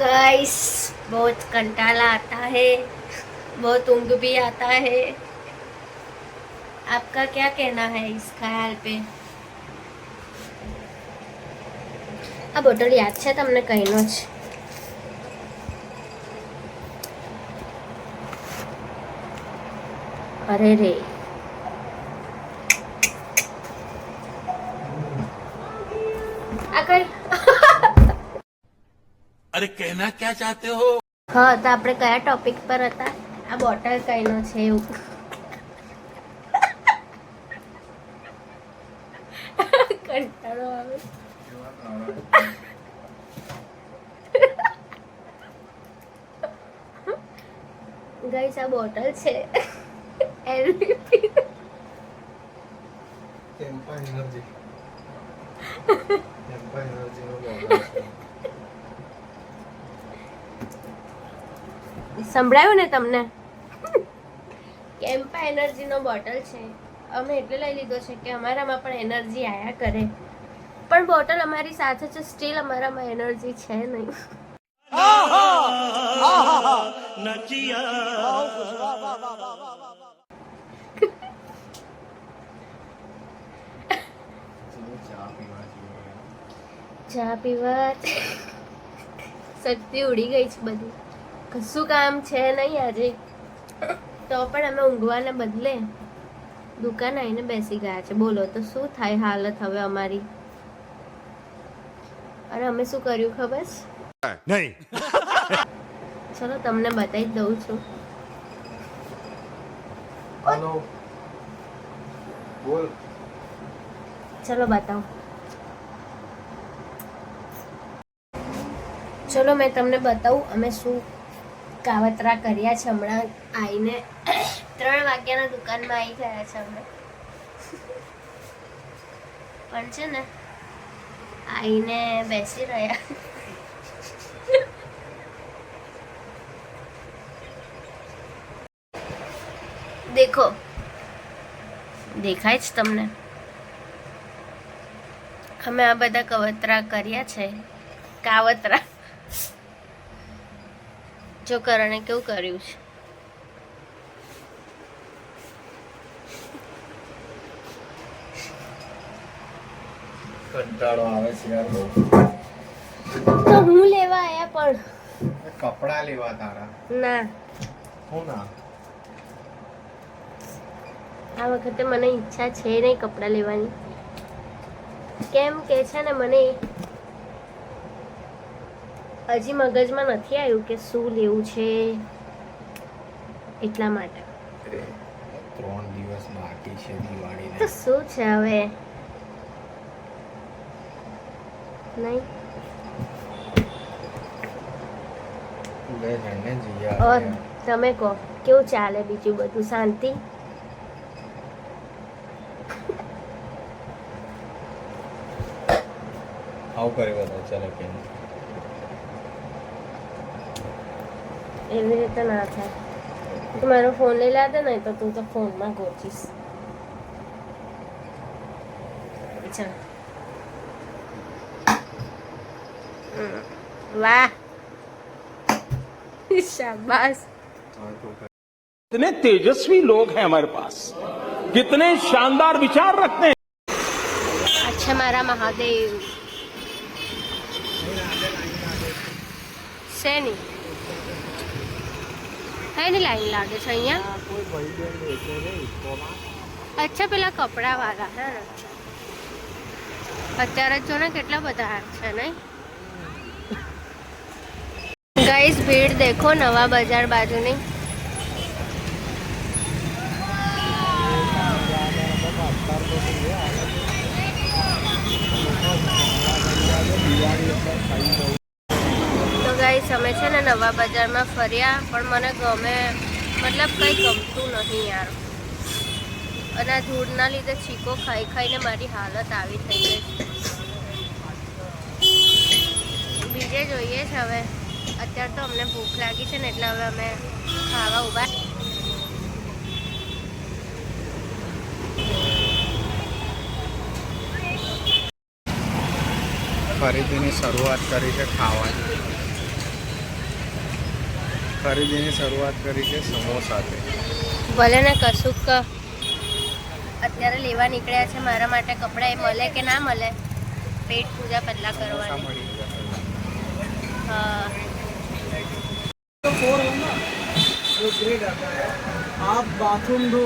Guys बहुत कंटाला आता है, बहुत ऊंघ भी आता है। आपका क्या कहना है इस ख्याल पे? આ બોટલ યાદ છે તમને કઈનો જ? અરે રે આ કઈ अरे कहना क्या चाहते हो? હા તો આપણે કયા ટોપિક પર હતા? આ બોટલ કઈનો છે એવું કંટાળો આવે. ગાઈસ આ બોટલ છે એલવીપી કેમ્પા એનર્જી નો બોટલ છે. સંભળાયું ને તમને? કેમ્પા એનર્જી નો બોટલ છે. અમે એટલે લઈ લીધો છે કે અમારામાં પણ એનર્જી આયા કરે, પણ બોટલ અમારી સાથે છે, સ્ટીલ અમારામાં એનર્જી છે નહીં. ચા પીવા શક્તિ ઉડી ગઈ છે બધી, કશું કામ છે નહીં આજે, તો પણ અમે ઊંઘવાના બદલે દુકાન આવીને બેસી ગયા છે. બોલો તો શું થાય હાલત હવે અમારી? અરે અમે શું કર્યું ખબર છે? नहीं. ચલો તમને બતાવી જ દઉં છું. હાલો બોલ. ચલો બતાવો. ચલો મેં તમને બતાવું અમે શું કાવતરા કર્યા છે. હમણાં આવીને 3 વાગ્યાના દુકાનમાં આવી ગયા છે અમે, પણ છે ને આવીને બેસી રહ્યા. દેખો, દેખાય જ તમને? અમે આ બધા કવતરા કર્યા છે. કાવતરા જો કરણે કેવું કર્યું છે. કંટાળો આવે છે યાર બહુ. તો હું લેવા આયા પણ કપડા લેવા તારા. ના, હું ના આ વખતે મને ઈચ્છા છે નહીં કપડાં લેવાની. કેમ કે છે ને મને હજી મગજમાં નથી આવ્યું કે શું લેવું છે, એટલા માટે. 3 દિવસ બાકી છે દિવાળીને. તો શું છે હવે? નહીં લે જણને જઈએ ઓર આપણે. તમે કહો કેવું ચાલે? બીજું બધું શાંતિ? આવું કરે બધા ચાલો કે એવી રીતે ના થાય. તું મારો ફોન લઈ લાદે ને તો તું તો ફોનમાં ગોચીશ. ચાલ. વાહ શાબાશ. कितने तेजस्वी लोग हैं हमारे पास, कितने शानदार विचार रखते हैं. અચ્છા મારા મહાદેવ શેની એની લાઈન લાગે છે અહીંયા? અચ્છા પેલા કપડા વાળા હે ને? અત્યારે જો ને કેટલા બધા છે નહીં? ગાઈસ ભીડ દેખો નવા બજાર બાજુની. તો ગાઈસ અમે છે ને નવા બજારમાં ફર્યા, પણ મને ગમે મતલબ કંઈ ગમતું નહીં યાર. અને આ ધૂળના લીધે ચીકો ખાઈ ખાઈને મારી હાલત આવી થઈ ગઈ. બીજે જોઈએ છે હવે. અત્યારે તો અમને ભૂખ લાગી છે ને એટલે હવે અમે ખાવા ઊભા. ખરીદીની શરૂઆત કરી છે ખાવાની. ખરીદીની શરૂઆત કરી છે સમોસાથી. ભલે ને કશુંક અત્યારે લેવા નીકળ્યા છે મારા માટે કપડાં, એ મળે કે ના મળે, પેટ પૂજા પહેલા કરવાની. મળી ગયા. હા तो 4 है ना जो ग्रेड आता है. आप बाथरूम धो,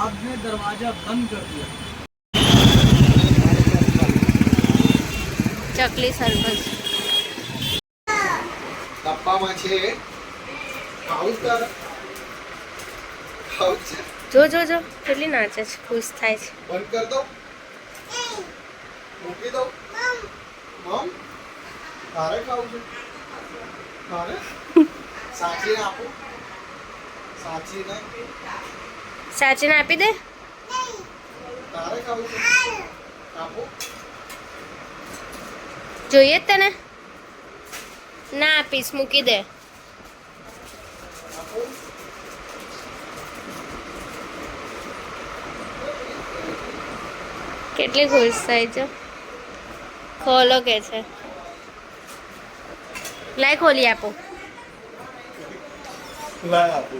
आपने दरवाजा बंद कर दिया. ચકલી સરબત ડબ્બામાં છે ખાવું તાર ખાવું છે જો જો જો કેટલી નાચે છે, ખુશ થાય છે. બંધ કર દો મૂકી દો મમ તારે ખાવું છે તારે સાચીને આપો સાચીને સાચીને આપી દે. તારે ખાવું છે આપો જોઈએ જ તને ના આપીશ, મૂકી દે. આપો કેટલી ખુશ થાય છે. ખોલો કે છે, લાય ખોલી આપો. લાય આપો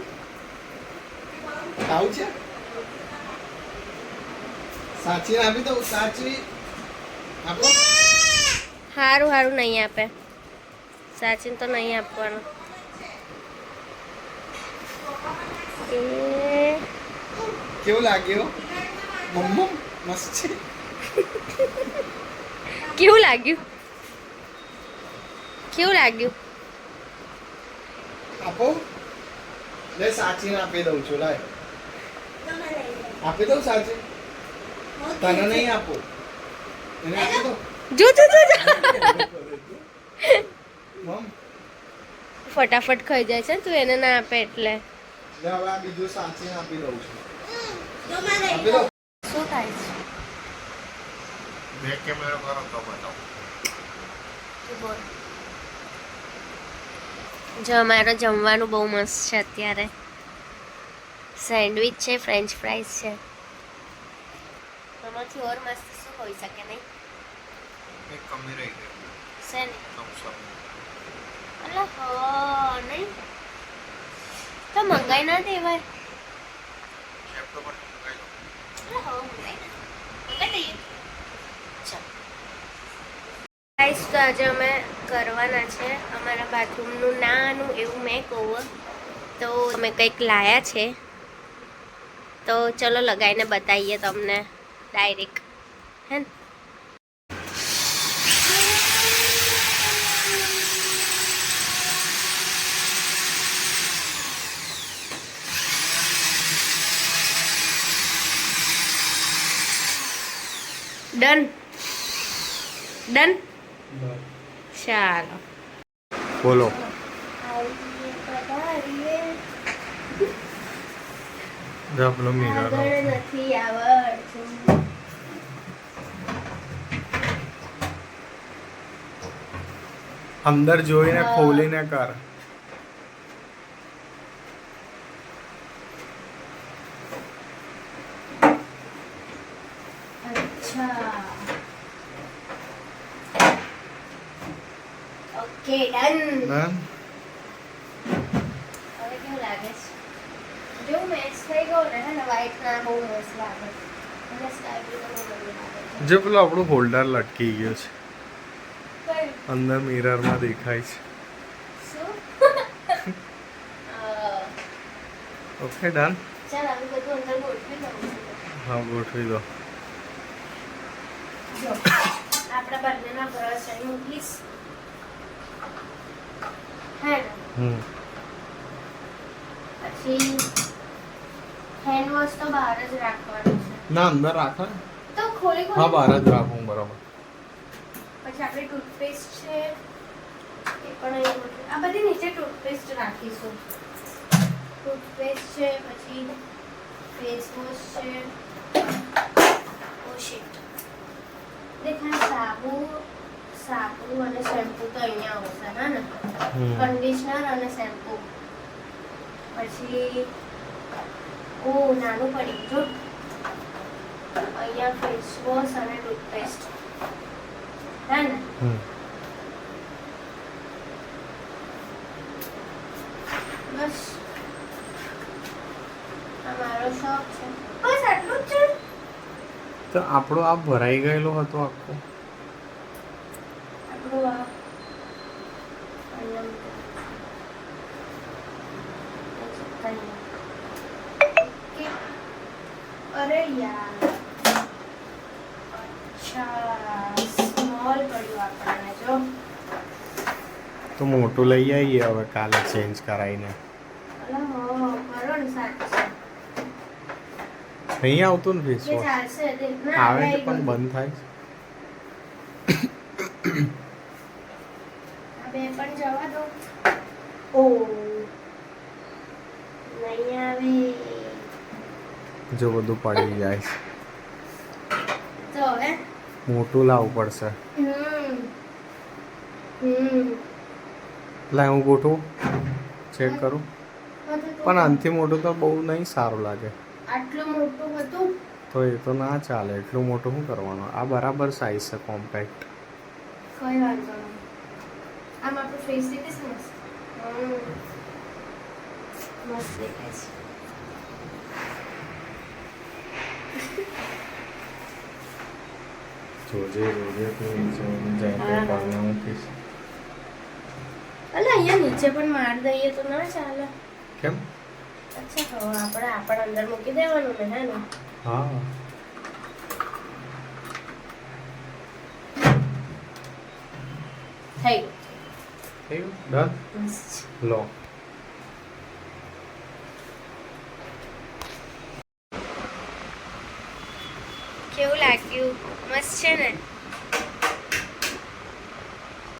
ખાવું છે સાચીને આપી દઉં સાચી આપો સારું સારું નહીં આપે, સાચીને તો નહીં આપવાનું. એ કેવું લાગ્યું મમ્મમ મસ્ત છે કેવું લાગ્યું, કેવું લાગ્યું? આપો લે સાચીને આપી દઉં છું લાય આપી દઉં સાચી તને નહીં આપો એને આપી દઉં જો જો જો જો. મમ ફટાફટ ખાઈ જાય છે તું એને ના આપે એટલે. લે હવે આ બીજું સાચીને આપી દઉં છું આપી દઉં શું થાય છે? બે કેમેરો કરો તો બતાવો જો અમારે જમવાનું બહુ મસ્ત છે અત્યારે. સેન્ડવિચ છે, ફ્રેન્ચ ફ્રાઈઝ છે. આમાંથી ઓર મસ્ત શું હોઈ શકે નહીં? એક કમી રહી ગઈ શેની? સમોસા અલા હા નહીં તો મંગાઈ ના દેવાય. લેપટોપ પર મંગાઈ લો અલા હા મંગાઈ ના મંગાઈ દઈએ. ચાલ ગાઈસ, તો આજે અમે કરવાના છે અમારા બાથરૂમનું નાનું એવું મેક ઓવર. તો અમે કંઈક લાયા છે, તો ચલો લગાવીને બતાવીએ તમને ડાયરેક્ટ, હે ને? ડન ડન ચાલો બોલો જા પેલો મિરર આગળ નથી આવડતું. અંદર જોઈને ખોલીને કર અચ્છા ઓકે ડન. ડન હવે કેવું લાગે છે? જો મેચ થઈ ગયો ને, હે ને, વ્હાઈટ ના બહુ મસ્ત લાગે અને સ્કાય બ્લુ તો બહુ મસ્ત લાગે છે. જે પેલું આપણું હોલ્ડર લટકી ગયું છે કયું? અંદર મિરરમાં દેખાય છે શું? ઓકે ડન ચાલ આવી બધું અંદર ગોઠવી દઉં છું. હા ગોઠવી દો જો આપણા બંનેના બ્રશ અહીં મૂકીશ, હે ને? પછી હેન્ડ વોશ તો બહાર જ રાખવાનું છે. ના અંદર રાખો ને તો ખોલી હા ખોલી બહાર જ રાખું બરાબર પછી આપણી ટૂથપેસ્ટ છે એ પણ અહીં મૂકી. આ બધી નીચે ટૂથપેસ્ટ રાખીશું. ટૂથપેસ્ટ છે, પછી ફેસ વોશ છે, ઓ શિટ દેખાય, સાબુ અને શેમ્પુ તો અહીંયા આવશે, હા ને? કન્ડિશનર અને શેમ્પુ. પછી ઓ નાનું પડી જો અહીંયા ફેસ વોશ અને ટૂથપેસ્ટ, હે ને? બસ આ મારો શોખ છે. બસ આટલું જ છે. તો આપણો આ ભરાઈ ગયેલો હતો આખો. આપણું આ અહીંયા ઓકે. અરે યાર અચ્છા સ્મોલ પડ્યું આપણને જો. તો મોટું લઈ આવીએ હવે કાલે ચેન્જ કરાવીને. અલા હો કરો ને સાચું નહીં આવતું ને ફેસ કે વોશ ચાલશે દેખ ના આવે આવી છે પણ ગયું. બંધ થાય છે. આ બે પણ જવા દો. ઓ નહીં આવી જો બધું પડી જાય છે. તો હવે મોટું લાવવું પડશે. હમ લાય હું ગોઠવું ચેક કરું. પણ આનાથી મોટું તો બહુ નહીં સારું લાગે. આટલું મોટું હતું તો એ તો ના ચાલે. એટલું મોટું શું કરવાનું? આ બરાબર સાઈઝ છે કોમ્પેક્ટ. કઈ વાંધો નહીં. આમ આપણું ફેસ દેખાય છે મસ્ત. મસ્ત દેખાય છે. જોજે તું નીચે જાય તો પગને મૂકીશ. અલા અહીંયા નીચે પણ માર દઈએ તો ના ચાલે. કેમ? અચ્છા તો આપણે અંદર મૂકી દેવાનું ને હે ને. હા થઈ થયું ડન. ગયું. લો કેવું લાગ્યું? મસ્ત છે ને?